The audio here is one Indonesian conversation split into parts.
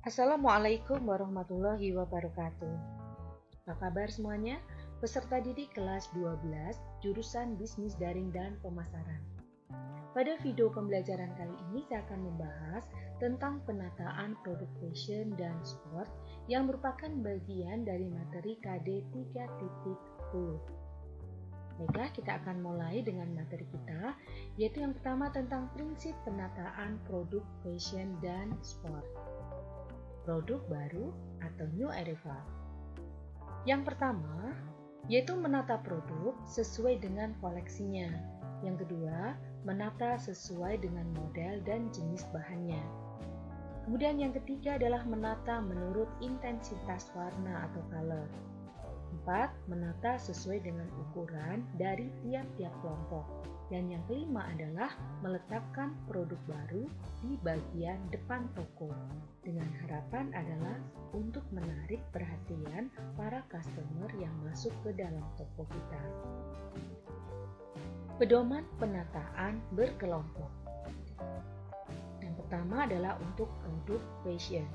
Assalamualaikum warahmatullahi wabarakatuh. Apa kabar semuanya? Peserta didik kelas 12, jurusan Bisnis Daring dan Pemasaran. Pada video pembelajaran kali ini saya akan membahas tentang penataan produk fashion dan sport yang merupakan bagian dari materi KD 3.10. Baiklah, kita akan mulai dengan materi kita, yaitu yang pertama tentang prinsip penataan produk fashion dan sport. Produk baru atau new arrival. Yang pertama, yaitu menata produk sesuai dengan koleksinya. Yang kedua, menata sesuai dengan model dan jenis bahannya. Kemudian yang ketiga adalah menata menurut intensitas warna atau color. 4. Menata sesuai dengan ukuran dari tiap-tiap kelompok. Dan yang kelima adalah meletakkan produk baru di bagian depan toko. Dengan harapan adalah untuk menarik perhatian para customer yang masuk ke dalam toko kita. Pedoman penataan berkelompok. Yang pertama adalah untuk produk fashion.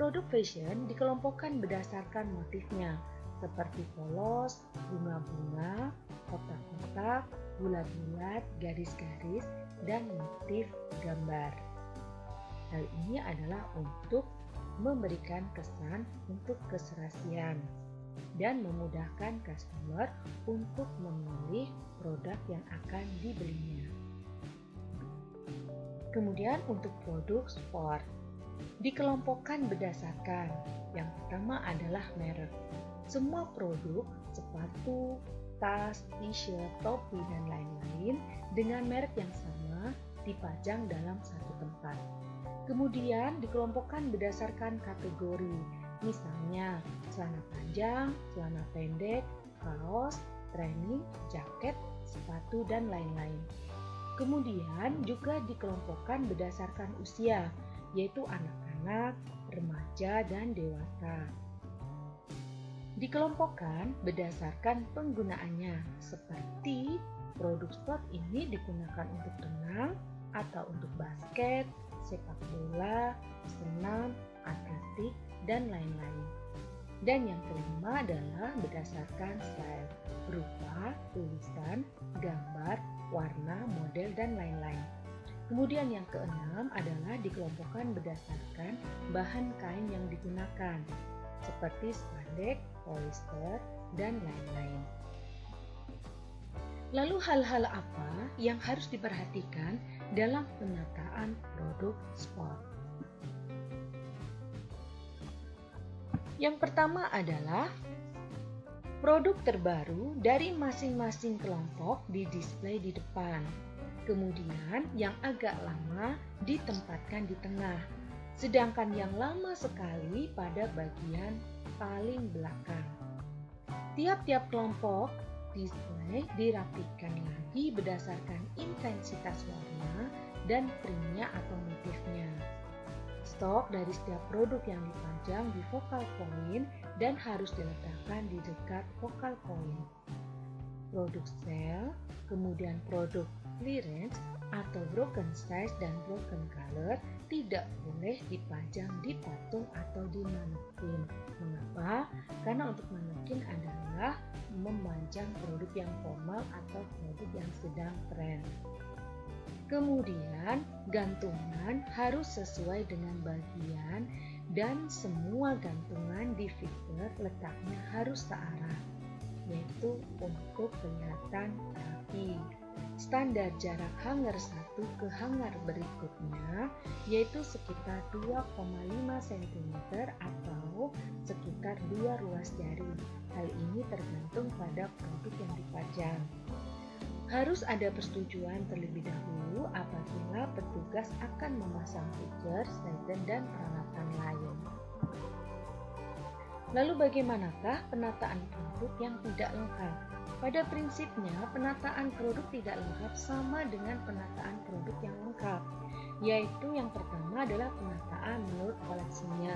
Produk fashion dikelompokkan berdasarkan motifnya, seperti polos, bunga-bunga, kotak-kotak, bulat-bulat, garis-garis, dan motif gambar. Hal ini adalah untuk memberikan kesan untuk keserasian dan memudahkan customer untuk memilih produk yang akan dibelinya. Kemudian untuk produk sport, dikelompokkan berdasarkan yang pertama adalah merek. Semua produk, sepatu, tas, t-shirt, topi, dan lain-lain dengan merek yang sama dipajang dalam satu tempat. Kemudian dikelompokkan berdasarkan kategori, misalnya celana panjang, celana pendek, kaos, training, jaket, sepatu, dan lain-lain. Kemudian juga dikelompokkan berdasarkan usia, yaitu anak-anak, remaja, dan dewasa. Dikelompokkan berdasarkan penggunaannya, seperti produk sport ini digunakan untuk renang atau untuk basket, sepak bola, senam, atletik, dan lain-lain. Dan yang kelima adalah berdasarkan style, berupa tulisan, gambar, warna, model, dan lain-lain. Kemudian yang keenam adalah dikelompokkan berdasarkan bahan kain yang digunakan, seperti spandex, polyester, dan lain-lain. Lalu hal-hal apa yang harus diperhatikan dalam penataan produk sport? Yang pertama adalah produk terbaru dari masing-masing kelompok didisplay di depan. Kemudian yang agak lama ditempatkan di tengah, sedangkan yang lama sekali pada bagian paling belakang. Tiap-tiap kelompok display dirapikan lagi berdasarkan intensitas warna dan printnya atau motifnya. Stok dari setiap produk yang dipajang di focal point dan harus diletakkan di dekat focal point. Produk sale, kemudian produk clearance atau broken size dan broken color tidak boleh dipajang di patung atau di manekin. Mengapa? Karena untuk manekin adalah memajang produk yang formal atau produk yang sedang tren. Kemudian gantungan harus sesuai dengan bagian dan semua gantungan di figure letaknya harus searah, yaitu untuk kelihatan rapi. Standar jarak hanger satu ke hanger berikutnya yaitu sekitar 2,5 cm atau sekitar 2 ruas jari. Hal ini tergantung pada produk yang dipajang. Harus ada persetujuan terlebih dahulu apabila petugas akan memasang figure, segen, dan peralatan lain. Lalu bagaimanakah penataan produk yang tidak lengkap? Pada prinsipnya, penataan produk tidak lengkap sama dengan penataan produk yang lengkap, yaitu yang pertama adalah penataan menurut koleksinya.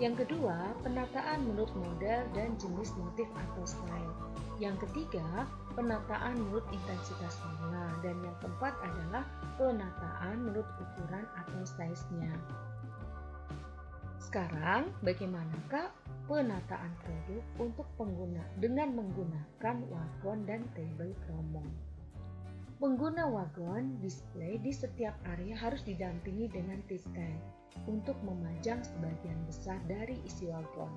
Yang kedua, penataan menurut model dan jenis motif atau style. Yang ketiga, penataan menurut intensitas warna. Dan yang keempat adalah penataan menurut ukuran atau size-nya. Sekarang, bagaimanakah penataan produk untuk pengguna dengan menggunakan wagon dan tabel promo? Pengguna wagon display di setiap area harus didampingi dengan T-stand untuk memajang sebagian besar dari isi wagon.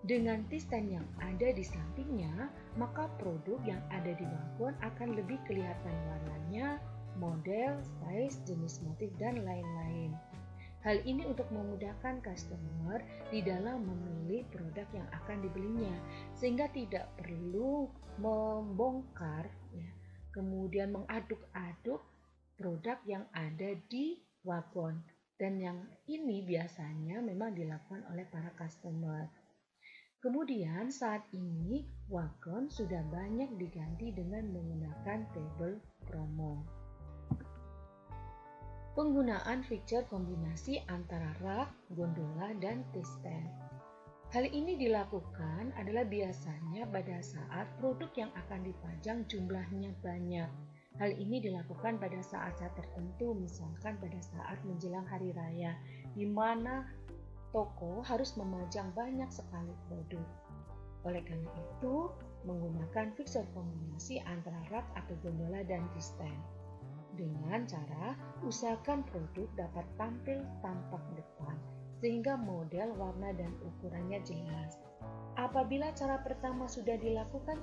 Dengan T-stand yang ada di sampingnya, maka produk yang ada di wagon akan lebih kelihatan warnanya, model, size, jenis motif, dan lain-lain. Hal ini untuk memudahkan customer di dalam memilih produk yang akan dibelinya, sehingga tidak perlu membongkar, kemudian mengaduk-aduk produk yang ada di wagon. Dan yang ini biasanya memang dilakukan oleh para customer. Kemudian saat ini wagon sudah banyak diganti dengan menggunakan tabel promo. Penggunaan fixture kombinasi antara rak, gondola, dan T-stand. Hal ini dilakukan adalah biasanya pada saat produk yang akan dipajang jumlahnya banyak. Hal ini dilakukan pada saat-saat tertentu, misalkan pada saat menjelang hari raya, di mana toko harus memajang banyak sekali produk. Oleh karena itu, menggunakan fixture kombinasi antara rak atau gondola dan T-stand. Dengan cara usahakan produk dapat tampil tampak depan, sehingga model, warna, dan ukurannya jelas. Apabila cara pertama sudah dilakukan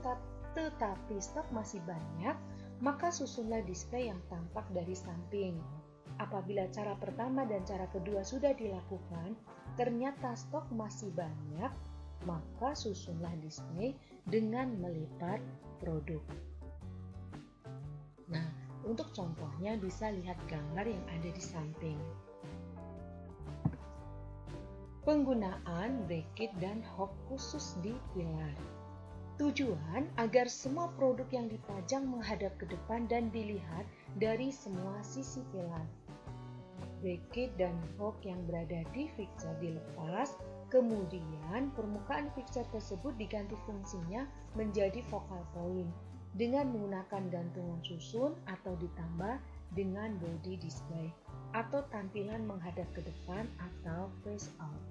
tetapi stok masih banyak, maka susunlah display yang tampak dari samping. Apabila cara pertama dan cara kedua sudah dilakukan, ternyata stok masih banyak, maka susunlah display dengan melipat produk. Nah, untuk contohnya bisa lihat gambar yang ada di samping. Penggunaan bracket dan hook khusus di pilar. Tujuan agar semua produk yang dipajang menghadap ke depan dan dilihat dari semua sisi pilar. Bracket dan hook yang berada di fixture dilepas, kemudian permukaan fixture tersebut diganti fungsinya menjadi focal point dengan menggunakan gantungan susun atau ditambah dengan body display atau tampilan menghadap ke depan atau face out.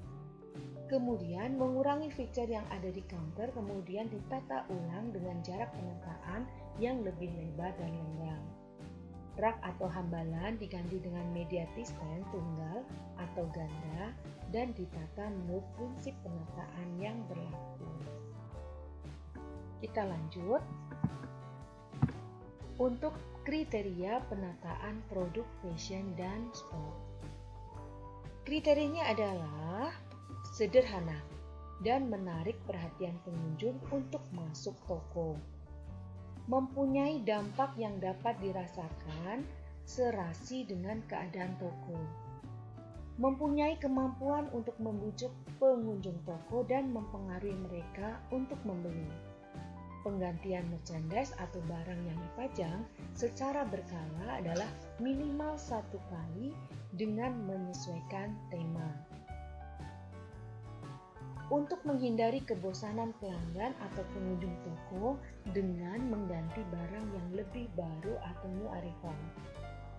Kemudian mengurangi fixture yang ada di counter, kemudian ditata ulang dengan jarak penataan yang lebih lebar dan lenggang. Rak atau hambalan diganti dengan media T-stand tunggal atau ganda dan ditata menurut prinsip penataan yang berlaku. Kita lanjut. Untuk kriteria penataan produk fashion dan sport. Kriterianya adalah sederhana dan menarik perhatian pengunjung untuk masuk toko. Mempunyai dampak yang dapat dirasakan serasi dengan keadaan toko. Mempunyai kemampuan untuk membujuk pengunjung toko dan mempengaruhi mereka untuk membeli. Penggantian merchandise atau barang yang dipajang secara berkala adalah minimal 1 kali dengan menyesuaikan tema. Untuk menghindari kebosanan pelanggan atau pengunjung toko dengan mengganti barang yang lebih baru atau new arrival.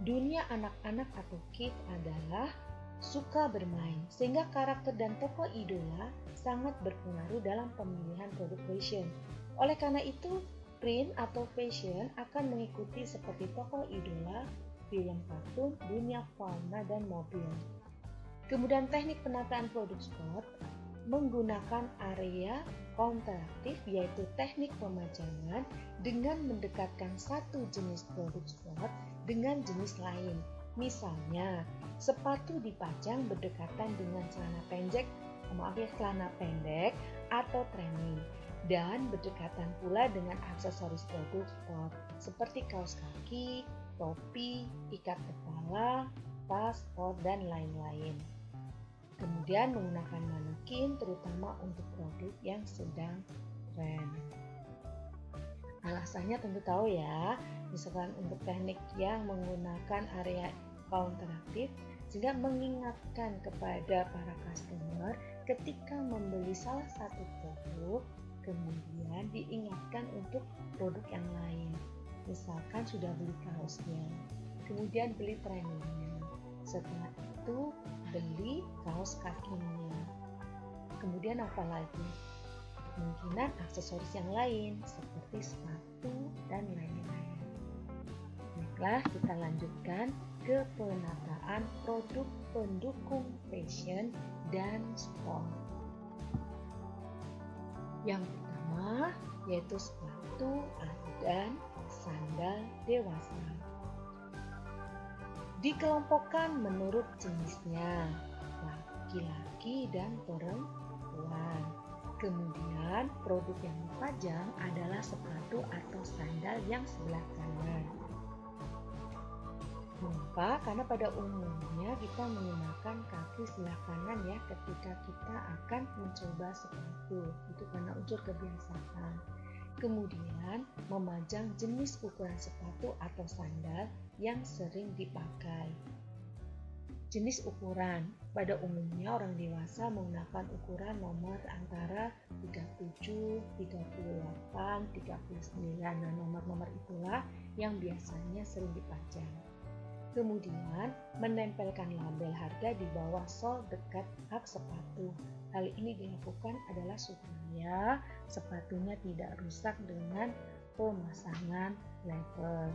Dunia anak-anak atau kids adalah suka bermain, sehingga karakter dan tokoh idola sangat berpengaruh dalam pemilihan produk fashion. Oleh karena itu, print atau fashion akan mengikuti seperti tokoh idola, film kartun, dunia fauna, dan mobil. Kemudian teknik penataan produk sport menggunakan area kontraktif, yaitu teknik pemajangan dengan mendekatkan satu jenis produk sport dengan jenis lain. Misalnya, sepatu dipajang berdekatan dengan celana pendek atau training, dan berdekatan pula dengan aksesoris produk sport seperti kaos kaki, topi, ikat kepala, tas sport, dan lain-lain. Kemudian menggunakan manekin terutama untuk produk yang sedang tren. Alasannya tentu tahu ya, misalkan untuk teknik yang menggunakan area kontraktif sehingga mengingatkan kepada para customer ketika membeli salah satu produk, kemudian diingatkan untuk produk yang lain. Misalkan sudah beli kaosnya, kemudian beli trainingnya. Setelah itu membeli kaos kakinya. Kemudian apa lagi? Kemungkinan aksesoris yang lain seperti sepatu dan lain-lain. Baiklah, kita lanjutkan ke penataan produk pendukung fashion dan sport. Yang pertama yaitu sepatu dan sandal dewasa. Dikelompokkan menurut jenisnya, laki-laki dan perempuan. Kemudian produk yang dipajang adalah sepatu atau sandal yang sebelah kanan. Mengapa? Karena pada umumnya kita menggunakan kaki sebelah kanan ya ketika kita akan mencoba sepatu. Itu karena unsur kebiasaan. Kemudian memajang jenis ukuran sepatu atau sandal yang sering dipakai. Jenis ukuran, pada umumnya orang dewasa menggunakan ukuran nomor antara 37, 38, 39. Nah, nomor-nomor itulah yang biasanya sering dipajang. Kemudian, menempelkan label harga di bawah sol dekat hak sepatu. Hal ini dilakukan adalah supaya sepatunya tidak rusak dengan pemasangan label.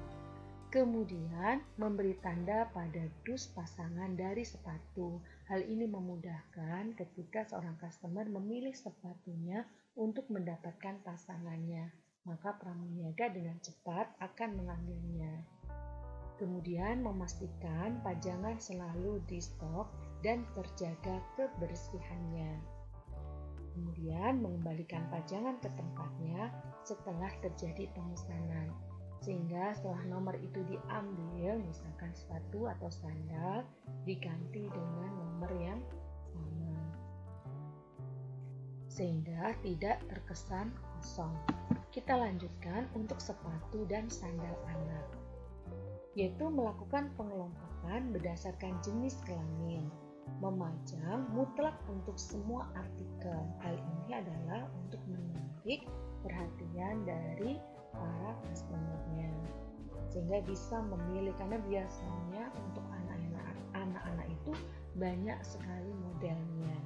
Kemudian, memberi tanda pada dus pasangan dari sepatu. Hal ini memudahkan ketika seorang customer memilih sepatunya untuk mendapatkan pasangannya. Maka pramuniaga dengan cepat akan mengambilnya. Kemudian memastikan pajangan selalu di stok dan terjaga kebersihannya. Kemudian mengembalikan pajangan ke tempatnya setelah terjadi pemesanan. Sehingga setelah nomor itu diambil, misalkan sepatu atau sandal, diganti dengan nomor yang sama. Sehingga tidak terkesan kosong. Kita lanjutkan untuk sepatu dan sandal anak, yaitu melakukan pengelompokan berdasarkan jenis kelamin, memajang mutlak untuk semua artikel. Hal ini adalah untuk menarik perhatian dari para customer-nya, sehingga bisa memilih, karena biasanya untuk anak-anak itu banyak sekali modelnya.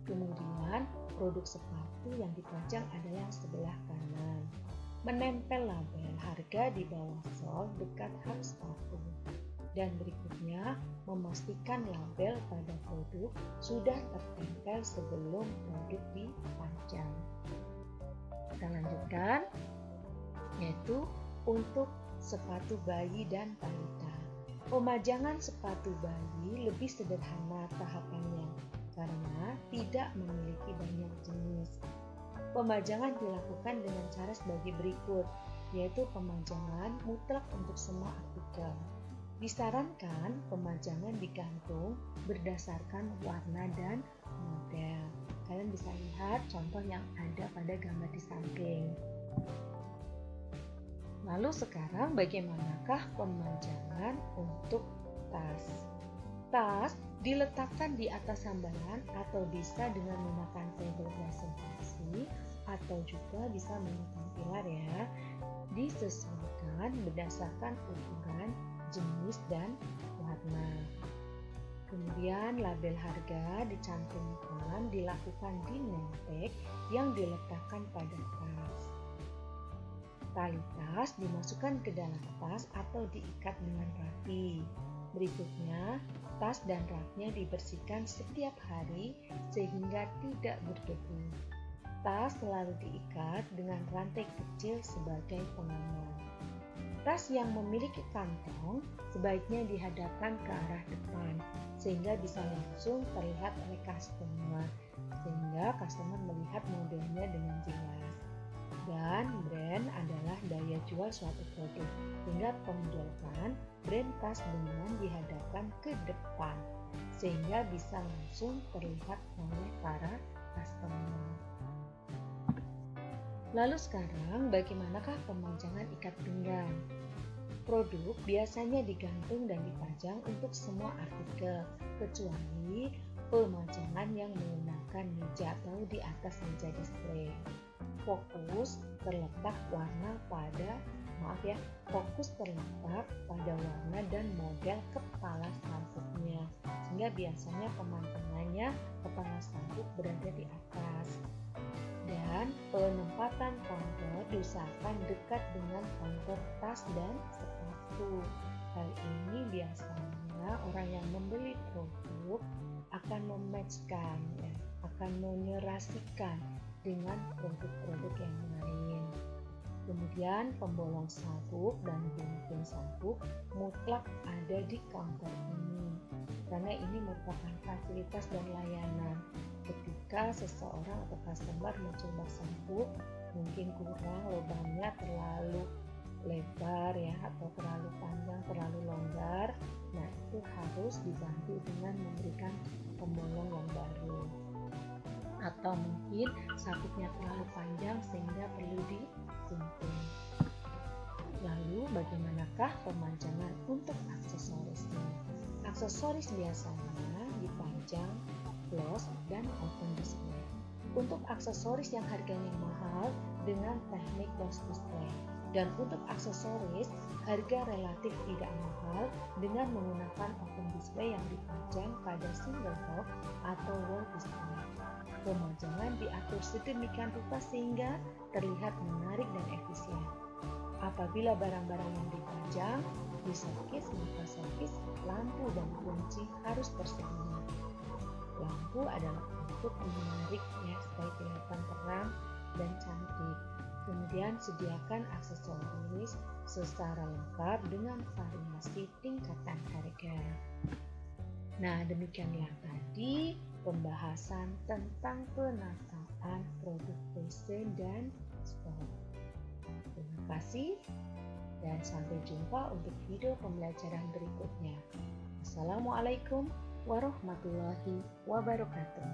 Kemudian produk sepatu yang dipajang adalah yang sebelah kanan. Menempel label harga di bawah sol dekat hak sepatu. Dan berikutnya, memastikan label pada produk sudah tertempel sebelum produk dipajang. Kita lanjutkan, yaitu untuk sepatu bayi dan balita. Pemajangan sepatu bayi lebih sederhana tahapannya karena tidak memiliki banyak jenis. Pemajangan dilakukan dengan cara sebagai berikut, yaitu pemajangan mutlak untuk semua artikel. Disarankan pemajangan digantung berdasarkan warna dan model. Kalian bisa lihat contoh yang ada pada gambar di samping. Lalu sekarang bagaimanakah pemajangan untuk tas? Tas diletakkan di atas sambalan atau bisa dengan menggunakan tabel presentasi atau juga bisa menggunakan pilar ya. Disesuaikan berdasarkan ukuran, jenis, dan warna. Kemudian label harga dicantumkan, dilakukan di name tag yang diletakkan pada tas. Tali tas dimasukkan ke dalam tas atau diikat dengan rapi. Berikutnya, tas dan raknya dibersihkan setiap hari sehingga tidak berdebu. Tas selalu diikat dengan rantai kecil sebagai pengaman. Tas yang memiliki kantong sebaiknya dihadapkan ke arah depan sehingga bisa langsung terlihat oleh customer, sehingga customer melihat modelnya dengan jelas. Dan brand adalah daya jual suatu produk, sehingga pemjualan brand tas dengan dihadapkan ke depan sehingga bisa langsung terlihat oleh para customer. Lalu sekarang bagaimanakah pemajangan ikat pinggang? Produk biasanya digantung dan dipajang untuk semua artikel kecuali pemajangan yang menggunakan meja atau di atas meja display. Fokus terletak warna pada fokus terletak pada warna dan model kepala sabuknya, sehingga biasanya pemandangannya kepala sabuk berada di atas. Dan penempatan counter diusahakan dekat dengan counter tas dan sepatu. Hal ini biasanya orang yang membeli produk akan mematchkan, akan menyerasikan dengan produk-produk yang lain. Kemudian pembolong sabuk dan gunting sabuk mutlak ada di counter ini, karena ini merupakan fasilitas dan layanan. Ketika seseorang atau customer mencoba sabuk, mungkin kurang lubangnya terlalu lebar atau terlalu panjang, terlalu longgar. Nah, itu harus dibantu dengan memberikan pembolong yang baru. Atau mungkin sabuknya terlalu panjang sehingga perlu disunting. Lalu bagaimanakah pemajangan untuk aksesorisnya? Aksesoris biasanya dipajang, close, dan open display. Untuk aksesoris yang harganya mahal dengan teknik close display. Dan untuk aksesoris harga relatif tidak mahal dengan menggunakan open display yang dipajang pada single box atau wall display. Pemajangan diatur sedemikian rupa sehingga terlihat menarik dan efisien. Apabila barang-barang yang dipajang di showcase, maka showcase, lampu dan kunci harus tersedia. Lampu adalah untuk menarik supaya kelihatan terang dan cantik. Kemudian sediakan aksesoris secara lengkap dengan variasi tingkatan harga. Nah, demikianlah tadi pembahasan tentang penataan produk PC dan stok. Terima kasih dan sampai jumpa untuk video pembelajaran berikutnya. Assalamualaikum warahmatullahi wabarakatuh.